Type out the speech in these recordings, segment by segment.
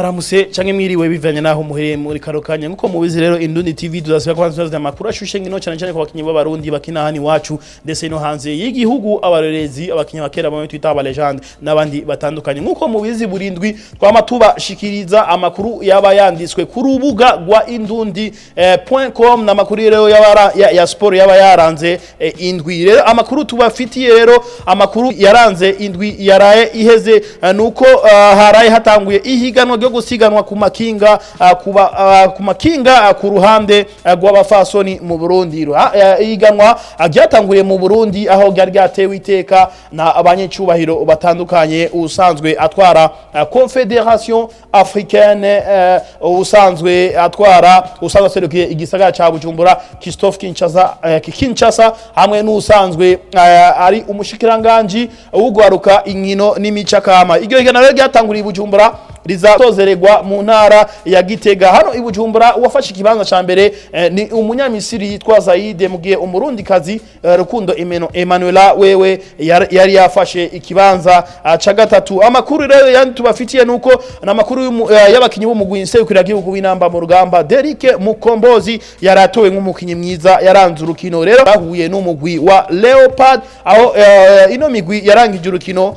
mwaramuse canke mwiriwe bivanye naho muhereye muri karokanya nkuko mubizi rero Indundi TV duzasubira kwanza amakuru ashushe ngino cyane cyane ku bakinyi b'abarundi bakina hani wacu ndetse no hanze y'igihugu abarerezi abakinyi bakera bamwe twita aba legend nabandi batandukanye nkuko mubizi burindwi twamatuba shikiriza amakuru yaba yanditswe ku rubuga rwa indundi.com na makuru rero ya sport yaba yaranze indwi rero amakuru tubafitiye rero amakuru yaranze indwi yaraye iheze nuko haraye hatanguye ihiganwa ryo gusiganwa ku makinga ku makinga ku ruhande rw'abafasoni mu Burundi ihiganwa ryatanguye mu Burundi aho ryari ryatewe iteka na abanyecubahiro batandukanye usanzwe atwara Confédération Africaine usanzwe serukiye igisagara ca Bujumbura Christophe Kinshasa hamwe n'usanzwe ari umushikiranganje ugwaruka inkino n'imicakama iryo higanwa ryatanguriye Bujumbura rizatozererwa mu ntara ya Gitega hano i Bujumbura uwafashe ikibanza ca mbere ni umunyamisiri yitwa Saidi mugiye umurundi kazi Rukundo Emmanuela wewe yari yafashe ikibanza ca gatatu amakuru rero yandi tubafitiye nuko namakuru y'abakinyi bo mugwi nsekukira gihugu w'inamba mu rugamba Derike Mukombozi yaratowe nk'umukinyi mwiza yaranze urukino rero bahuye n'umugwi wa Leopard aho ino migwi yarangije urukino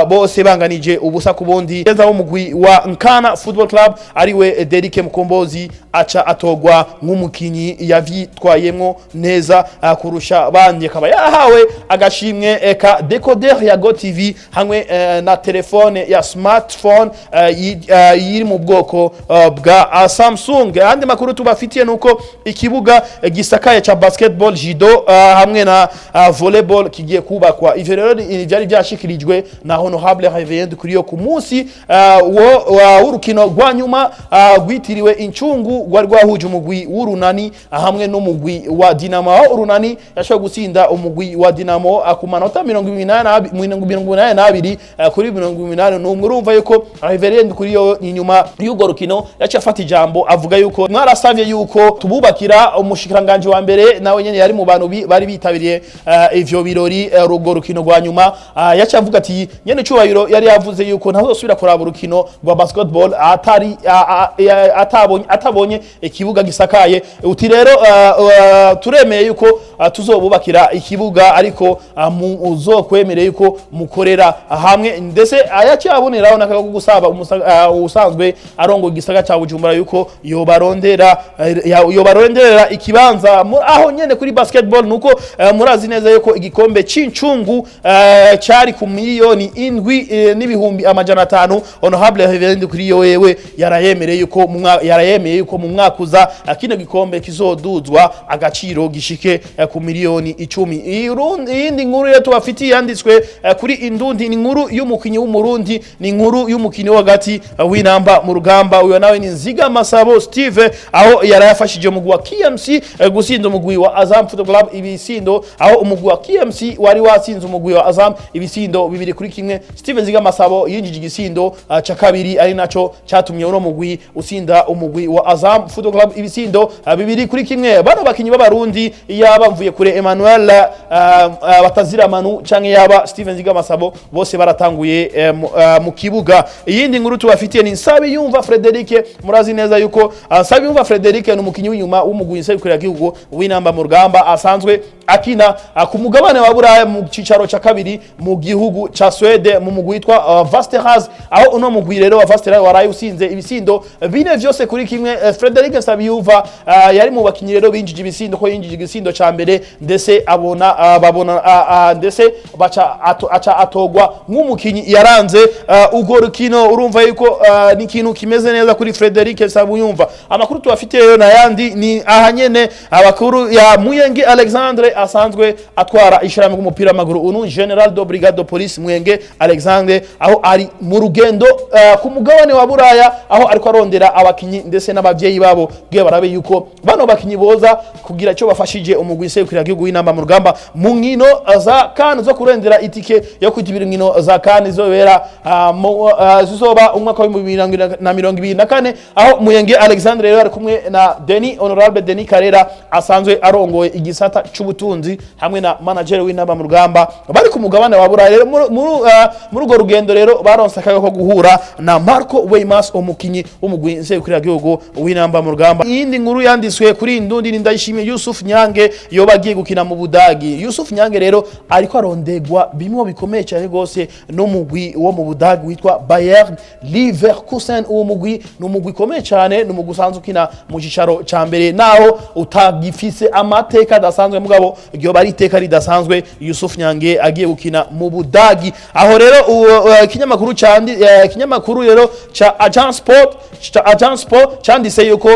bose banganije ubusa ku bundi neza wo mugwi wa Nkana Football Club ariwe Derike Mukombozi aca atogwa nk'umukinyi yavyitwayemwo neza kurusha bandi akaba yahawe agashimwe ka decoder ya Go TV hamwe na telefone ya smartphone yiri mu bwoko bwa Samsung andi makuru tubafitiye nuko ikibuga gisakaye ca basketball judo hamwe na volleyball kigiye kubakwa ivyo rero byari byashikirijwe na honorable Révérien Ndikuriyo ku munsi urukino rwa nyuma gwitiriwe incungu rwa rwahuje umugwi w'urunani hamwe n'umugwi wa Dinamo aho urunani yashoboye gutsinda umugwi wa Dinamo akumanota 82 kuri 81 urumva yuko Révérien Ndikuriyo inyuma y'ugo rukino yacafata ijambo avuga yuko mwarasavye yuko tububakira umushikiranganje wa mbere nawe nyene yari mu bantu bari bitabiriye ivyo birori rugo rukino rwa nyuma yacavuga ati nyene cubahiro yari yavuze yuko ntazosubira kuraba urukino rwa basketball atabonye ikibuga gisakaye uti rero turemeye yuko tuzobubakira ikibuga ariko uzokwemereye yuko mukorera hamwe ndetse ayacyaboneraho nakako gusaba usanzwe arongo igisagara ca Bujumbura yuko yobarondera ikibanza aho nyene kuri basketball nuko murazi neza yuko igikombe c'incungu cyari ku miliyoni 7 n'ibihumbi amajana 5 honorable Révérien Ndikuriyo wewe yarayemeye yuko mu mwaka uza kino gikombe kizoduzwa agaciro gishike ku miliyoni 10 iyindi nkuru yo tubafitiye yanditswe kuri Indundi ni nkuru y'umukinyi w'umurundi ni nkuru y'umukinyi wagati w'inamba mu rugamba uyo nawe ni Nziga Masabo Steve aho yarayafashije umugwi wa KMC gusinda umugwi wa Azam Football Club ibisindo aho umugwi wa KMC wari watsinze umugwi wa Azam ibisindo 2-1 Steve Nziga Masabo yinjije igisindo ca kabiri ari naco cyatumye uno mugwi usinda umugwi wa Azam Football Club ibisindo 2-1 bano bakinyi b'abarundi yaba mvuye kure Emmanuel batazira manu canke yaba Steven Nziga Masabo bose baratanguye mu kibuga iyindi nkuru tubafitiye ni Nsabiyumva Frederic murazi neza yuko Nsabiyumva Frederic ni umukinyi w'inyuma w'umugwi nsekukira gihugu w'inamba mu rugamba asanzwe akina ku mugabane wa Buraya mu cicaro ca kabiri mu gihugu ca Swede mu mugwi witwa Vasterhaz aho uno mugwi rero wa Vasterhaz waraye usinze ibisindo bine vyose kuri kimwe Frederic Nsabiyumva yari mu bakinyi rero binjije ibisindo ko yinjije igisindo ca mbere ndetse babona ndetse aca atogwa nk'umukinyi yaranze ugo rukino urumva yuko ni kintu kimeze neza kuri Frederic Nsabiyumva amakuru tubafitiye rero nayandi ni ahanyene abakuru ya Muyenge Alexandre asanzwe atwara ishiramwe umupira maguru unu General de Brigade de Police Muyenge Alexandre aho ari mu rugendo ku mugabane wa Buraya aho ariko arondera abakinyi ndetse n'abavyeyi babo bwe barabe yuko bano bakinyi boza kugira cyo bafashije umugwi nserukira gihugu w'inamba mu rugamba mu nkino za CAN zo kurendera itike yo kwitibira inkino za CAN zobera zizoba umwaka wa 2024 aho Muyenge Alexandre rero ari kumwe na Denis Honorable Denis Karera asanzwe arongoye igisata c'ubutunzi hamwe na manager w'inamba mu rugamba bari ku mugabane wa Burayi rero muri urwo rugendo rero baronse akayo ko guhura na Marco Weymouth umukinyi w'umugwi nserukira gihugu w'inamba mu rugamba. Iyindi nkuru yanditswe kuri Ndundi Ndayishimiye Youssuf Nyange yo bagiye gukina mu Budagi. Youssuf Nyange rero ariko arondegwa bimwe bikomeye cyane gose no mugwi wo mu Budagi witwa Bayer Leverkusen. Uwo mugwi no mugwi komeye cyane no mugusanzwe ukina mu cicaro ca mbere naho utagifise amateka dasanzwe mugabo ryo bari iteka ridasanzwe. Youssuf Nyange agiye gukina mu Budagi aho rero ikinyamakuru cyandi ikinyamakuru rero cha Agence Sport cyandise yuko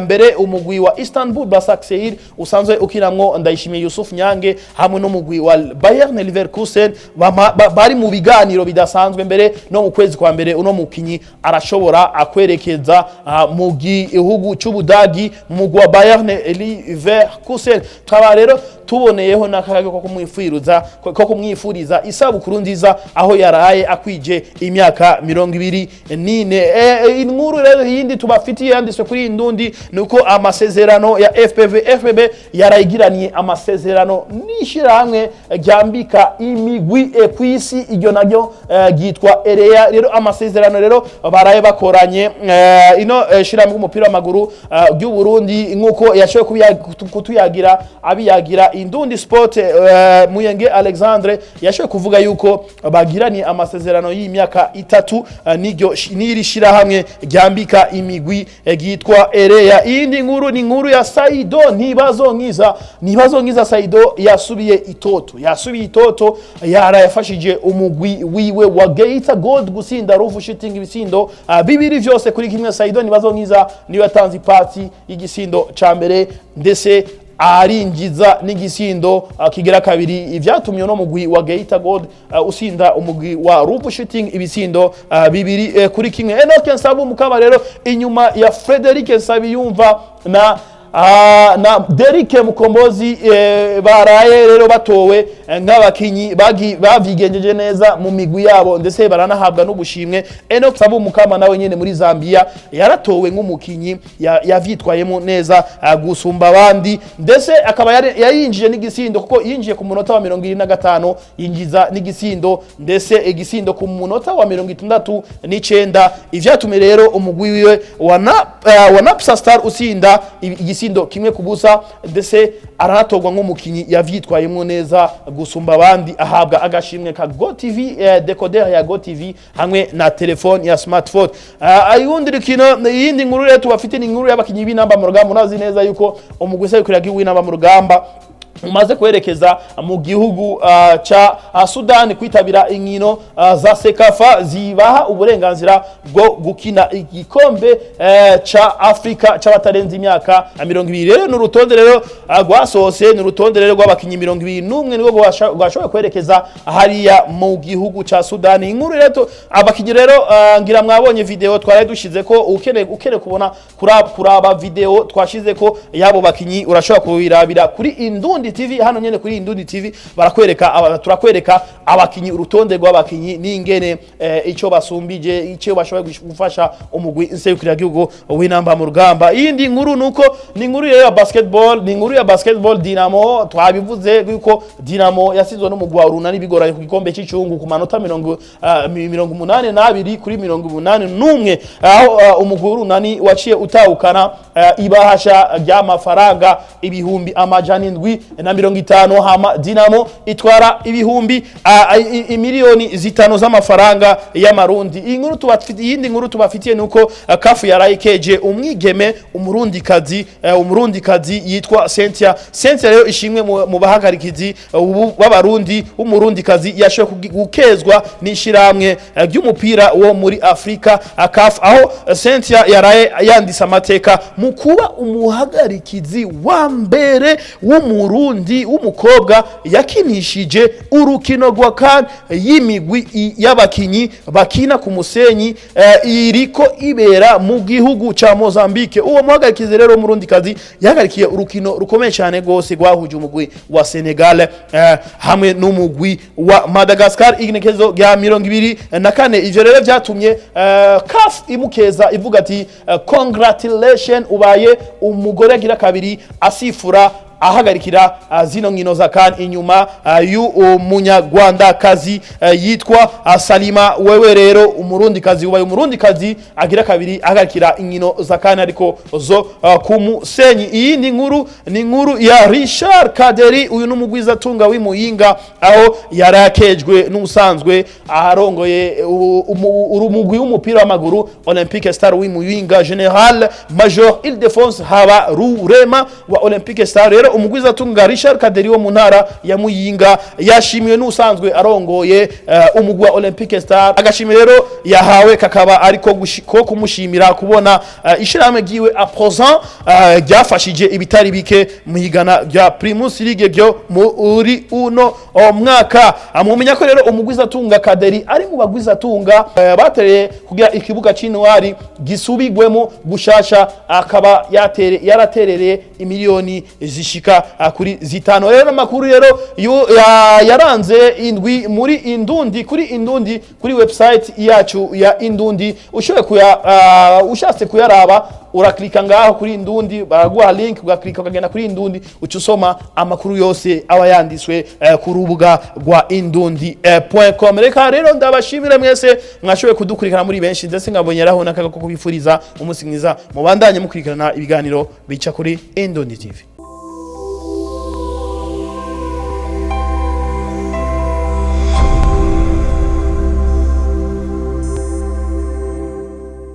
mbere umugwi wa Istanbul Basaksehir usanzwe ukinamwo Ndayishimiye Youssuf Nyange hamwe no mugwi wa Bayer Leverkusen bari mu biganiro bidasanzwe mbere no mu kwezi kwa mbere uno mukinyi arashobora akwerekeza mu gihugu cy'Ubudagi mu mugwi wa Bayer Leverkusen. Twaba rero tuboneyeho nakagaga ko kumwifuriza isabukuru nziza aho yaraye akwije imyaka 24. Inkuru rero yindi tubafitiye yanditswe kuri Ndundi nuko amasezerano ya FPB yarayigiraniye amasezerano n'ishirahamwe ryambika imigwi kwisi iryo naryo gitwa Erea. Rero amasezerano rero baraye bakoranye ino shirahamwe umupira w'amaguru y'u Burundi nkuko yashoboye kutuyagira abiyagira Indundi Sport. Muyenge Alexandre yashoboye kuvuga yuko bagiraniye amasezerano y'imyaka 3 n'iri shirahamwe ryambika imigwi gitwa Erea. Iyindi nkuru ni nkuru ya Saidi Ntibazonkiza. Saido yasubiye itoto yarayafashije umugwi wiwe wa Geita Gold gusinda Ruvu Shooting ibisindo bibiri vyose kuri kimwe. Saidi Ntibazonkiza niwe yatanze party y'igisindo ca mbere ndetse arinjiza n'igisindo kigera kabiri ivyatumye no mugwi wa Geita Gold usinda umugwi wa Ruvu Shooting ibisindo bibiri kuri kimwe. Enoke Nsabu mukaba rero inyuma ya Frederic Nsabiyumva na Derike Mukombozi baraye rero batowe nk'abakinyi bavigenjeje neza mu migwi yabo ndetse baranahabwa n'ubushimwe. Enoke Nsabu mukama nawe nyene muri Zambia yaratowe nk'umukinyi yavyitwayemo neza gusumba abandi ndetse akaba yayinjije n'igisindo kuko yinjiye ku munota wa 25 yinjiza n'igisindo ndetse igisindo ku munota wa 69 ivyatumye rero umugwi wiwe wa Napsa Star usinda igisindo kimwe kubusa ndetse aratogwa nk'umukinyi yavyitwayemo neza gusumba abandi ahabwa agashimwe ka Go TV decoder ya Go TV hamwe na telefone ya smartphone. Ayundi rikino yindi nkuru rero tubafite ni nkuru y'abakinyi b'inamba mu rugamba. Munazi neza yuko umugwi serukira gihugu w'inamba mu rugamba umaze kwerekeza mu gihugu cha Sudan kwitabira inkino za Sekafa zibaha uburenganzira bwo gukina igikombe cha Afrika c'abatarenze imyaka 20. Rero n'urutonde rero rwasohose n'urutonde rero rw'abakinyi 21 nibo gwashoboye kwerekeza hariya mu gihugu cha Sudan. Inkuru rero abakinyi rero ngira mwabonye video twaraye dushize ko ukene kubona kuraba video twashize ko yabo bakinyi urashobora kubirabira kuri Indundi TV. Hano nyene kuri Indundi TV turakwereka abakinyi urutonde rw'abakinyi n'ingene ico basumbije ico bashoboye gufasha umugwi nserukira gihugu w'inamba mu rugamba. Iyindi nkuru nuko ni nkuru ya basketball Dinamo twabivuze yuko Dinamo yasizwe n'umugwi wa Runani bigoranye ku gikombe c'icungu ku manota 82 kuri 81 aho umugwi wa Runani waciye utawukana ibahasha ry'amafaranga ibihumbi amajana 750 hama Dinamo itwara ibihumbi miliyoni 5 z'amafaranga y'amarundi. Inkuru tubafitiye yindi nkuru tubafitiye nuko kafu yarayikeje umwigeme umurundikazi yitwa Cynthia rero ishimwe mu bahagarikizi b'abarundi umurundikazi yashoboye gukezwa n'ishiramwe ry'umupira wo muri Afrika CAF aho Cynthia yaraye yandisa amateka mu kuba umuhagarikizi wa mbere w'umuru w'umurundi w'umukobwa yakinishije urukino rwa CAN y'imigwi y'abakinyi bakina ku musenyi iriko ibera mu gihugu ca Mozambique. Uwo muhagarikizi rero murundi kazi yahagarikiye urukino rukomeye cyane gose gwahuje umugwi wa Senegal hamwe n'umugwi wa Madagascar igenekezo rya 24. Ivyo rero vyatumye CAF imukeza ivuga ati congratulations, ubaye umugore agira kabiri asifura ahagarikira zino nkino za CAN inyuma y'umunyarwanda kazi yitwa Salima. Wewe rero umurundi kazi ubaye umurundi kazi agira kabiri ahagarikira inkino za CAN ariko zo kumusenyi. Iyi ni nkuru ya Richard Kaderi, uyu numugwiza tunga w'imuyinga aho yarakejwe n'usanzwe aharongoye urumugwi w'umupira w'amaguru Olympique Star w'imuyinga General Major Ildefonse haba Rurema wa Olympique Star. Rero umugwiza tunga Richard Kaderi wo mu ntara ya Muyinga yashimiwe n'usanzwe arongoye umugwi wa Olympique Star. Agashimira rero yahawe kakaba ariko ko kumushimira kubona ishirame giwe a présent ryafashije ibitari bike muhigana rya Primus League ryo muri uno mwaka. Amumenya ko rero umugwiza tunga Kaderi ari mu bagwiza tunga batereye kugira ikibuga c'intwari gisubigwemo gushasha, akaba yaraterereye imiliyoni zishika kuri zitano. Rero Amakuru rero yaranze indwi muri Indundi kuri website yacu ya Indundi. Ushatse kuyaraba uraklika ngaho kuri Indundi, baraguha link ugaklika ukagenda kuri Indundi ucusoma amakuru yose aba yanditswe ku rubuga rwa indundi.com. Reka rero ndabashimira mwese mwashoboye kudukurikirana muri benshi, ndetse ngabonyeraho nakaka ko kubifuriza umunsi mwiza, mubandanye mukurikirana ibiganiro bica kuri Indundi TV.